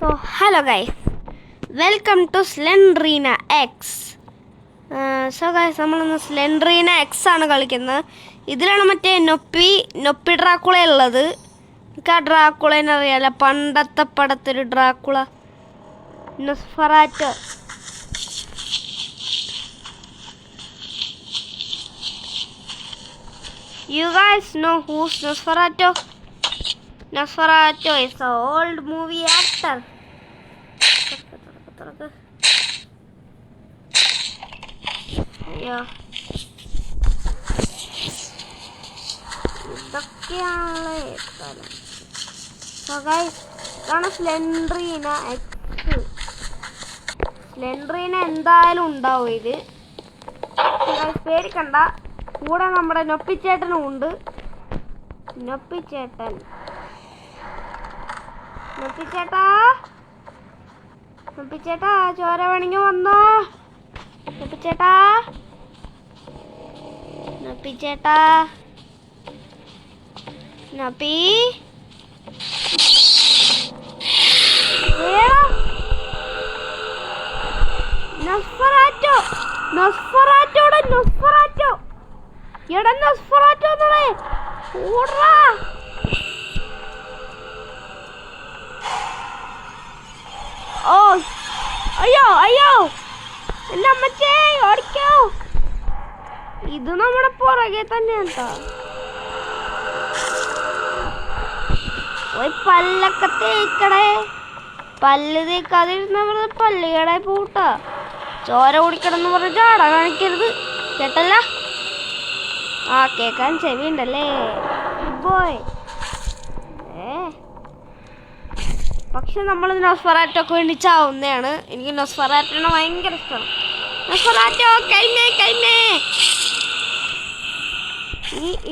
So hello guys, welcome to Slendrina X. So guys, നമ്മളിന്ന് Slendrina X ആണ് കളിക്കുന്നത്. ഇതിലാണ് മറ്റേ നൊപ്പി ഡ്രാക്കുള ഉള്ളത്. എനിക്ക് ആ ഡ്രാക്കുളേനെ അറിയാലോ, പണ്ടത്തെ പടത്തൊരു Dracula, നൊസ്ഫെറാറ്റോ. You guys know who's Nosferatu? Nosferatu is an old movie actor. Yeah. So guys, ഇതാണ് Slendrina X. Slendrina എന്തായാലും ഉണ്ടാവും ഇത്. പേടിക്കണ്ട, കൂടെ നമ്മുടെ നൊപ്പിച്ചേട്ടനും ഉണ്ട്. നൊപ്പിച്ചേട്ടാ ചോര വേണമെങ്കിൽ വന്നോ. നൊപ്പിച്ചേട്ടാ നൊപ്പി നൊസ്ഫെറാറ്റോ എടാ, നൊസ്ഫെറാറ്റോ ഓടാ. ഓ അയ്യോ എന്റെ അമ്മച്ചേ, ഓടിക്കോ. ഇത് നമ്മുടെ പുറകെ തന്നെയാ. ഒരു പല്ലൊക്കെ തേക്കടേ, പല്ല് തേക്കാതിരുന്ന പല്ലുകടെ പൂട്ടാ. ചോര കുടിക്കണമെന്ന് പറഞ്ഞ ചാട കാണിക്കരുത്, കേട്ടല്ല? ആ, കേക്കാൻ ചെവിയുണ്ടല്ലേ ബോയ്. പക്ഷെ നമ്മൾ നൊസ്ഫെറാറ്റോക്ക് വേണ്ടി ചാവുന്നതാണ്. എനിക്ക് നൊസ്ഫെറാറ്റോനെ ഭയങ്കര ഇഷ്ടമാണ്. നൊസ്ഫെറാറ്റോ കഴിഞ്ഞേ.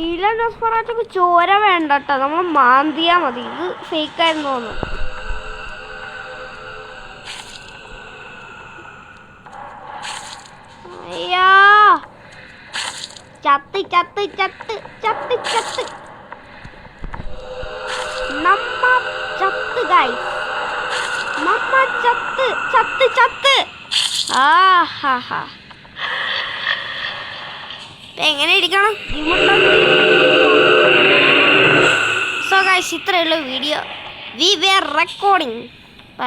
ഈ നൊസ്ഫെറാറ്റോക്ക് ചോര വേണ്ട കേട്ടോ, നമ്മൾ മാന്തിയാ മതി. ഇത് ഫേക്കായിരുന്നു തോന്നുന്നു. അയ്യാ, ചത്ത് നമ്മ ചത്ത് ഗൈസ്, നമ്മ ചത്ത്. ആഹാ, എങ്ങനെ ഇരിക്കണം? സോ ഗൈസ്, ഇത്രയുള്ള വീഡിയോ. We were recording.